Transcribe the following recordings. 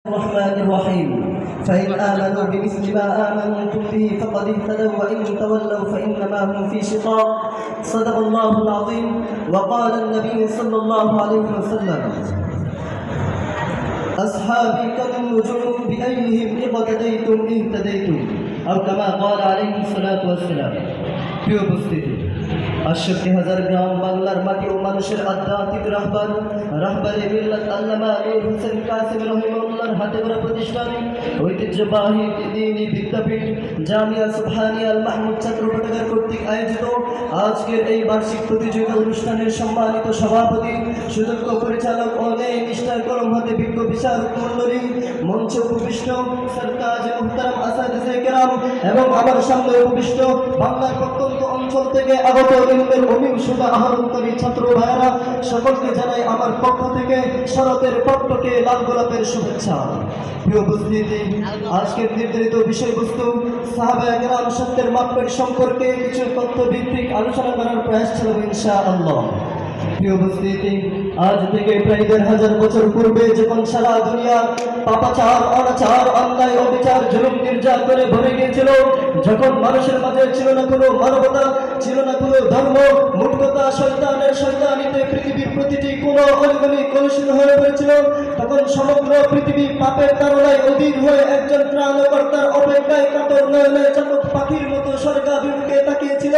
الرحمن الرحيم فإن آمنوا بمثل ما آمنتم به فقد اهتدوا وإن تولوا فإنما هم في شقاق صدق الله العظيم وقال النبي صلى الله عليه وسلم أصحابي كالنجوم بأيهم اقتديتم اهتديتم أو كما قال عليه الصلاة والسلام প্রিয় উপস্থিতি ৬৮,০০০ গ্রাম বাংলার মাটি ও মানুষের আধ্যাত্মিক রাহবারে মিল্লাত আল্লামা নূর হোসেন কাসেম রহিমাহুল্লাহর হাতে গড়া প্রতিষ্ঠান ঐতিহ্যবাহী দ্বীনি বিদ্যাপীঠ জামিয়া সুবহানিয়া আল মাহমুদ ছাত্র পাঠাগার কর্তৃক আয়োজিত আজকের এই বার্ষিক প্রতিযোগিতা অনুষ্ঠানের সম্মানিত সভাপতি সুযোগ্য পরিচালক ও ন্যায় নিষ্ঠার কলম হাতে বিজ্ঞ বিচারক মণ্ডলী মঞ্চে উপবিষ্ট সরতাজ মুহতারাম আসাদিসে কেরাম এবং আমার সামনে উপবিষ্ট বাংলার প্রত্যন্ত অঞ্চল থেকে আগত ইলমের অভিজ্ঞতা আহরণকারী ছাত্র ভাইয়েরা সকলকে জানাই আমার পক্ষ থেকে শরতের পক্ষকে লাল গোলাপের শুভেচ্ছা। প্রিয় উপস্থিতি, আজকের নির্ধারিত বিষয়বস্তু সাহাবায়ে কেরাম সত্যের মাপকাঠি সম্পর্কে কিছু তথ্য ভিত্তিক আলোচনা করার প্রয়াস ছিল ইনশাআল্লাহ। প্রিয় উপস্থিতি, আজ থেকে প্রায় ১,৫০০ বছর পূর্বে যখন সারা দুনিয়া পাপাচার অনাচার অন্যায় অবিচার জুলুম নির্যাতনে ভরে গিয়েছিল, যখন মানুষের মাঝে ছিল না কোনো মানবতা, ছিল না কোনো ধর্ম, মূর্খতা শয়তানের শয়তানিতে পৃথিবীর প্রতিটি কোনো অলিগলি কলুষিত হয়ে পড়েছিল, তখন সমগ্র পৃথিবী পাপের তাড়নায় অধীর হয়ে একজন ত্রাণকর্তার অপেক্ষায় কাতর নয়নে চাতক পাখির মতো স্বর্গাভিমুখে তাকিয়েছিল।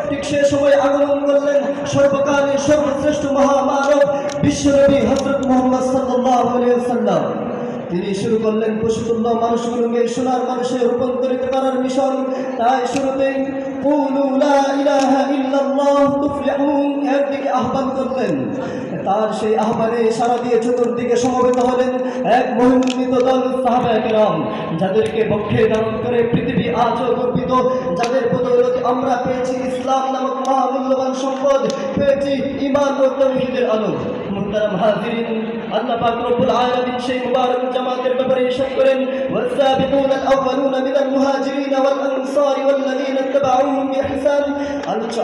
ঠিক সে সময় আগমন করলেন সর্বকালের সর্বশ্রেষ্ঠ মহামানব বিশ্বনবী হযরত মুহাম্মদ সাল্লাল্লাহু আলাইহি ওয়াসাল্লাম। তিনি শুরু করলেন পশুতুল্য মানুষগুলোকে সোনার মানুষে রূপান্তরিত করার মিশন। তাই শুরুতেই কুলু লা ইলাহা ইল্লাল্লাহ তুফলিহুন এর দিকে আহ্বান করলেন। তার সেই আহ্বানে সারা দিয়ে চতুর্দিকে সমবেত হলেন এক মহিমান্বিত দল সাহাবায়ে কেরাম, যাদেরকে বক্ষে ধারণ করে পৃথিবী আজও গর্বিত, যাদের বদৌলতে আমরা পেয়েছি ইসলাম নামক মহামূল্যবান সম্পদ, পেয়েছি ঈমান ও তাওহীদের আলো। মুহতারাম হাজিরিন, আল্লাহ পাক রব্বুল আলামিন সেই মুবারক জামাতের ব্যাপারে ইরশাদ করেন, ওয়াস-সাবিকুনা আল-আউওয়ালুনা মিনাল মুহাজিরিন ওয়াল আনসার ওয়াল্লাযীনা ইত্তাবাউহুম বিইহসান।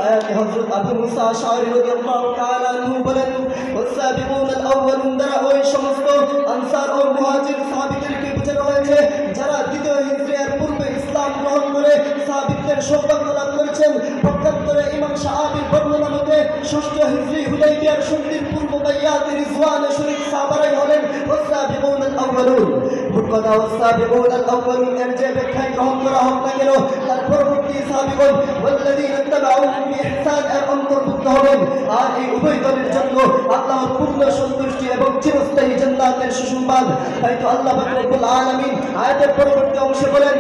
আয়াতে হযরত আবু মুসা আশআরী রাদিয়াল্লাহু তাআলা আনহু বলেন, ওয়াস-সাবিকুনা আল-আউওয়ালুন দ্বারা ওই সমস্ত আনসার ও মুহাজির সাহাবীদেরকে বোঝানো হয়েছে যারা দ্বিতীয় হিজরির পূর্বে ইসলাম গ্রহণ করে সাহাবীদের সৌভাগ্য লাভ করেছেন। পক্ষান্তরে ইমাম শাআবির বর্ণনা মতে ষষ্ঠ হিজরি হুদাইবিয়ার সন্ধির পূর্ব বাইয়াতে রিজওয়ানে শরীক সাহাবারাই হলেন ওয়াস-সাবিকুন আল-আউওয়ালুন। মোট কথা ওয়াস-সাবিকুন আল-আউওয়ালুন এর যে ব্যাখ্যায় গ্রহণ করা হোক না কেন, তার পরবর্তী সাহাবীগণ ওয়াল্লাযীনা ইত্তাবাউহুম বিইহসান এর অন্তর্ভুক্ত হবেন। আর এই উভয় দলের জন্য আল্লাহর পূর্ণ সন্তুষ্টি এবং চিরস্থায়ী জান্নাতের সুসংবাদ। তাই তো আল্লাহ পাক রব্বুল আলামিন আয়াতের পরবর্তী অংশে বলেন,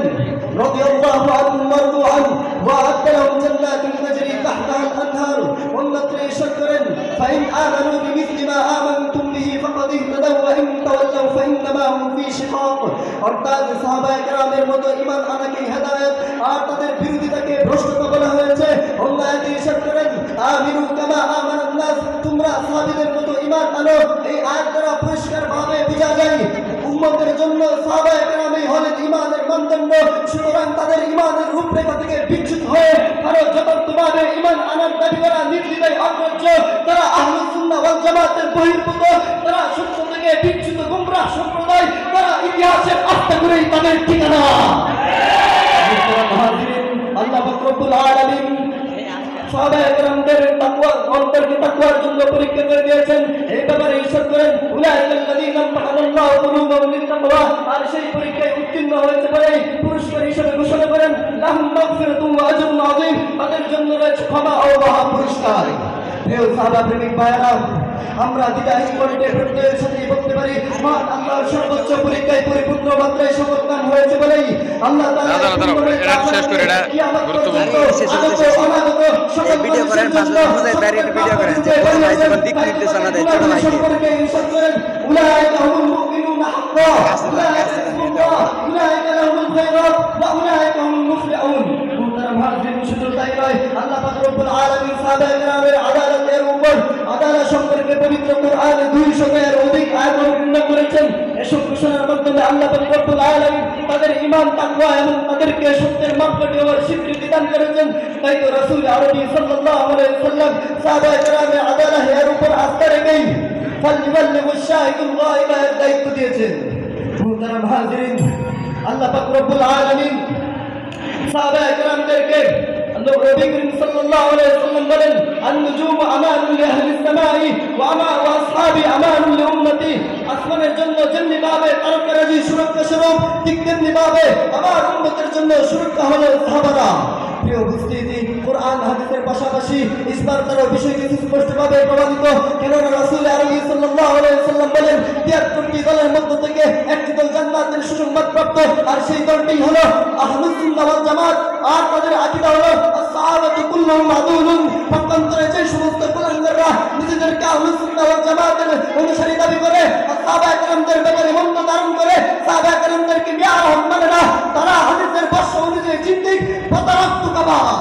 রাদিয়াল্লাহু আনহুম ওয়ারদু আন ওয়া আ'আদ্দা লাহুম জান্নাতিন তাজরি তাহতাহা আল-আনহার। অন্যত্র ইরশাদ করেন, ফাইন আমানু বিমিসলি মা আমানতুম বিহি ফাকাদ ইহতাদাউ ওয়া ইন তাওয়াল্লাউ ফাইন্নামা হুম ফি শিকাক। অর্থাৎ সাহাবায়ে কেরামের মতো ঈমান আনাকে হেদায়েত আর তাদের বিরোধিতাকে ভ্রষ্টতা বলা হয়েছে। অন্য আয়াতে ইরশাদ করেন, আমিনু কামা আমানান নাস, তোমরা সাহাবীদের মতো ঈমান আনো। এই আয়াত দ্বারা পরিষ্কারভাবে বোঝা যায় উম্মতের জন্য সাহাবায়ে কেরামই হলেন ঈমানের মানদণ্ড। সুতরাং তাদের ঈমানের রূপরেখা থেকে বিচ্যুত হয়ে আরো যথার্থভাবে ঈমান আনার দাবি করা নির্দ্বিধায় অগ্রাহ্য। তারা আহলুস সুন্নাহ ওয়াল জামাতের বহির্ভূত, তারা সত্য থেকে বিচ্যুত গোমরাহ সম্প্রদায়, তারা ইতিহাসের আস্থা করেই তাদের ঠিকানা। আল্লাহ পাক রব্বুল আলামিন সাহাবায়ে কেরামদের তাকওয়া অন্তরকে তাকওয়ার জন্য পরীক্ষা করে দিয়েছেন। এই ব্যাপারে ইরশাদ করেন, উলাইকাল্লাযীনা ইমতাহানাল্লাহু কুলুবাহুম লিত-তাকওয়া। আর সেই পরীক্ষায় উত্তীর্ণ হয়েছে বলে পুরস্কার হিসেবে ঘোষণা করেন, লাহুম মাগফিরাতুন ওয়া আজরুন আযীম, তাদের জন্য রয়েছে ক্ষমা ও মহা পুরস্কার। প্রিয় সাহাবা প্রেমিক ভাইয়েরা, আমরা দ্বিধাহীন কণ্ঠে প্রত্যয়ের সাথে বলতে পারি, মহান আল্লাহর সর্বোচ্চ পরীক্ষায় পরিপূর্ণ মাত্রায় সফলকাম হয়েছে বলেই আল্লাহ তাআলা শেষ করে এটা গুরুত্বপূর্ণ ভিডিও করেন, পাঁচ দাঁড়িয়ে ভিডিও করেন যে বড় ভাই যখন দিক নির্দেশনা দেয় ছোট ভাইকে। উলাইকা হুমুল মুমিনুনা হাক্কান উলাইকা লাহুমুল খায়রাত ওয়া উলাইকা হুমুল মুফলিহুন। মুহতারাম হাজিরিন, শুধু তাই নয়, আল্লাহ পাক রব্বুল আলামিন সাহাবায়ে কেরামের আদালতের উপর আদালত সম্পর্কে পবিত্র কোরআনে 200 এর অধিক আয়াত অবতীর্ণ করেছেন। এসব ঘোষণার মাধ্যমে আল্লাহ পাক রব্বুল আলামিন তাদের ঈমান তাকওয়া এবং তাদেরকে সত্যের মাপকাঠি হওয়ার স্বীকৃতি দান করেছেন। তাই তো রাসূল আরবি সাল্লাল্লাহু আলাইহি ওয়াসাল্লাম সাহাবায়ে কেরামের আদালতের উপর আস্থা রেখেই ফালইবাল্লিগু শাহিদুল গায়বা এর দায়িত্ব দিয়েছেন। মুহতারাম হাজিরিন, আল্লাহ পাক রব্বুল আলামিন সাহাবায়ে কেরামদেরকে নবী করিম সাল্লাল্লাহু আলাইহি ওয়াসাল্লাম বলেন, আন-নুজুমু আমানুন লিআহলিস সামাই ওয়া আসহাবি আমানুন লিউম্মতি। আসমানের জন্য যেমনি ভাবে তারকারাজি সুরক্ষা স্বরূপ, ঠিক তেমনি ভাবে আমার উম্মতের জন্য সুরক্ষা হলো সাহাবারা। প্রিয় উপস্থিতি, কোরআন হাদিসের পাশাপাশি ইসলামের বিষয় কিছু স্পষ্টভাবে প্রমাণিত। কেননা রাসূল আরবি সাল্লাল্লাহু আলাইহি ওয়াসাল্লাম বলেন, 73টি দলের মধ্য থেকে একটি দল জান্নাতের সুসংবাদ প্রাপ্ত, আর সেই দলটি হলো আহলুস সুন্নাহ ওয়াল জামাত। আর তাদের আকীদা হলো আসহাবাতু কুল্লুহুম আদুলুন। পক্ষান্তরে যে সমস্ত কুলাঙ্গাররা নিজেদেরকে আহলুস সুন্নাহ ওয়াল জামাতের অনুসারী দাবি করে, সাহাবায়ে কেরামদের ব্যাপারে মন্দ ধারণ করে, সাহাবায়ে কেরামদেরকে নিয়ে মানে না, তারা হাদিসের ভাষ্য অনুযায়ী চিন্তিক প্রতারক তুকাবাজ।